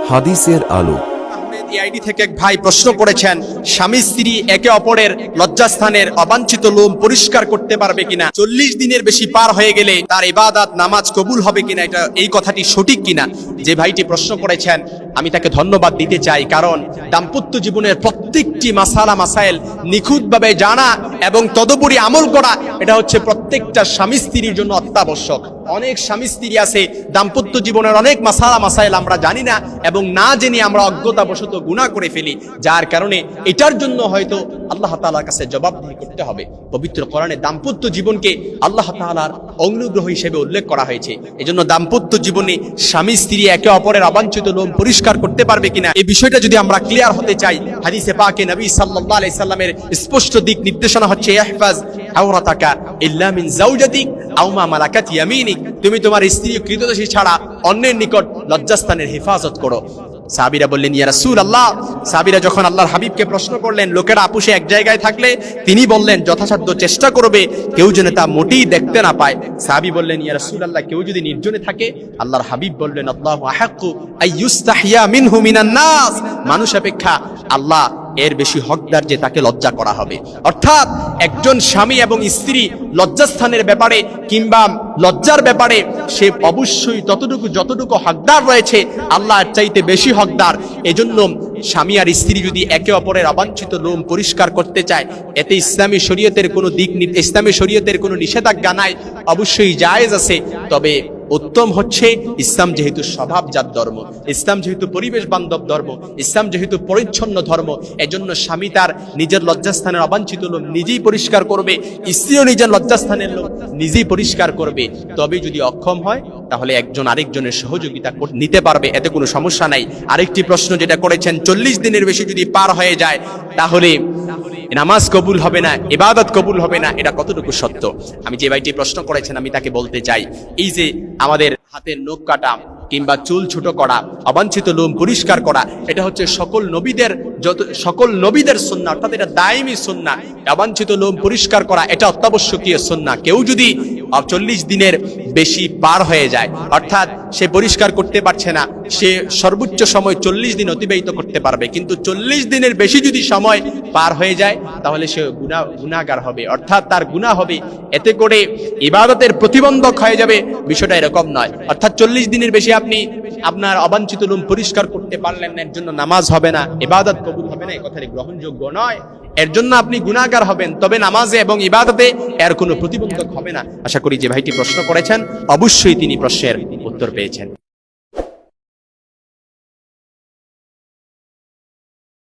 হাদিসের আলো। আইডি থেকে এক ভাই প্রশ্ন করেছেন, স্বামী স্ত্রী একে অপরের লজ্জাস্থানের অবাঞ্ছিত লোম পরিষ্কার করতে পারবে কিনা, 40 দিনের বেশি পার হয়ে গেলে তার ইবাদত নামাজ কবুল হবে কিনা, এই কথাটি সঠিক কিনা। যে ভাইটি প্রশ্ন করেছেন আমি তাকে ধন্যবাদ দিতে চাই, কারণ দাম্পত্য জীবনের প্রত্যেকটি মাসাইল নিখুঁতভাবে জানা এবং তদুপরি আমল করা, এটা হচ্ছে প্রত্যেকটা স্বামী স্ত্রীর জন্য অত্যাবশ্যক। অনেক স্বামী স্ত্রী আছে দাম্পত্য জীবনের অনেক মাসাইল আমরা জানি না এবং না জেনে আমরা অজ্ঞতাবশত গুনাহ করে ফেলি, যার কারণে এটার জন্য হয়তো আল্লাহ তাআলার কাছে জবাবদিহি করতে হবে। পবিত্র কোরআনে দাম্পত্য জীবনকে আল্লাহ তাআলার অনুগ্রহ হিসেবে উল্লেখ করা হয়েছে। এজন্য দাম্পত্য জীবনে স্বামী স্ত্রী একে অপরের অবাঞ্ছিত লোম পরিষ্কার করতে পারবে কিনা, এই বিষয়টা যদি আমরা ক্লিয়ার হতে চাই, হাদিসে পাকে নবী সাল্লাল্লাহু আলাইহি সাল্লামের স্পষ্ট দিক নির্দেশনা হচ্ছে ইহফাজ আওরাতাকা ইল্লা মিন যাওজাতিক আও মা মালাকাত ইয়ামিনিক, তুমি তোমার স্ত্রী কৃতদাসী ছাড়া অন্যের নিকট লজ্জাস্থানের হেফাজত করো। সাহাবীরা বললেন ইয়া রাসূলুল্লাহ, সাহাবীরা যখন আল্লাহর হাবিবকে প্রশ্ন করলেন, লোকেরা আপুসে এক জায়গায় থাকলে তিনি বললেন যথাসাধ্য চেষ্টা করবে কেউ যেন তা মোটেই দেখতে না পায়। সাহাবী বললেন ইয়া রাসূলুল্লাহ, কেউ যদি নির্জনে থাকে? আল্লাহর হাবিব বললেন আল্লাহু আহাক্কু আইয়ুস্তাহিয়া মিনহু মিনান নাস, মানুষ অপেক্ষা আল্লাহ এর বেশি হকদার যে তাকে লজ্জা করা হবে। অর্থাৎ একজন স্বামী এবং স্ত্রী লজ্জাস্থানের ব্যাপারে কিংবা লজ্জার ব্যাপারে সে অবশ্যই যতটুকু হকদার রয়েছে আল্লাহর চাইতে বেশি হকদার। এজন্য স্বামী আর স্ত্রী যদি একে অপরের অবাঞ্ছিত লোম পরিষ্কার করতে চায়, এতে ইসলামী শরীয়তের কোনো নিষেধাজ্ঞা নাই, অবশ্যই জায়েজ আছে। তবে উত্তম হচ্ছে ইসলাম যেহেতু স্বভাবজাত ধর্ম, ইসলাম যেহেতু পরিবেশ বান্ধব ধর্ম, ইসলাম যেহেতু পরিচ্ছন্ন ধর্ম, এজন্য স্বামী তার নিজের লজ্জাস্থানের অবাঞ্ছিত লোম নিজেই পরিষ্কার করবে, স্ত্রীও নিজের লজ্জাস্থানের লোম নিজেই পরিষ্কার করবে। তবে যদি অক্ষম হয় তাহলে একজন আরেকজনের সহযোগিতা নিতে পারবে, এতে কোনো সমস্যা নাই। আরেকটি প্রশ্ন যেটা করেছেন, 40 দিনের বেশি যদি পার হয়ে যায় তাহলে নামাজ কবুল হবে না, ইবাদত কবুল হবে না, এটা কতটুকু সত্য? আমি যে ভাইটি প্রশ্ন করেছেন আমি তাকে বলতে চাই, এই যে আমাদের হাতের নখ কাটা কিংবা চুল ছোট করা, অবাঞ্ছিত লোম পরিষ্কার করা, এটা হচ্ছে সকল নবীদের সুন্নাহ, অর্থাৎ এটা দায়মি সুন্নাহ। অবাঞ্ছিত লোম পরিষ্কার করা এটা অত্যাবশ্যকীয় সুন্নাহ। কেউ যদি 40 দিনের বেশি পার হয়ে যায়, অর্থাৎ সে পরিষ্কার করতে পারছে না, সে সর্বোচ্চ সময় 40 দিন অতিবাহিত করতে পারবে, কিন্তু 40 দিনের বেশি যদি সময় পার হয়ে যায় তাহলে সে গুনাহগার হবে, অর্থাৎ তার গুনাহ হবে। এতে করে ইবাদতের প্রতিবন্ধক হয়ে যাবে, বিষয়টা এরকম নয়। অর্থাৎ 40 দিনের বেশি আপনি আপনার অবাঞ্ছিত লোম পরিষ্কার করতে পারলেন না, এর জন্য নামাজ হবে না, ইবাদত কবুল হবে না, এই কথাটি গ্রহণযোগ্য নয়। এর জন্য আপনি গুনাহগার হবেন, তবে নামাজে এবং ইবাদতে এর কোনো প্রতিবন্ধক হবে না। আশা করি যে ভাইটি প্রশ্ন করেছেন অবশ্যই তিনি প্রশ্নের উত্তর পেয়েছেন।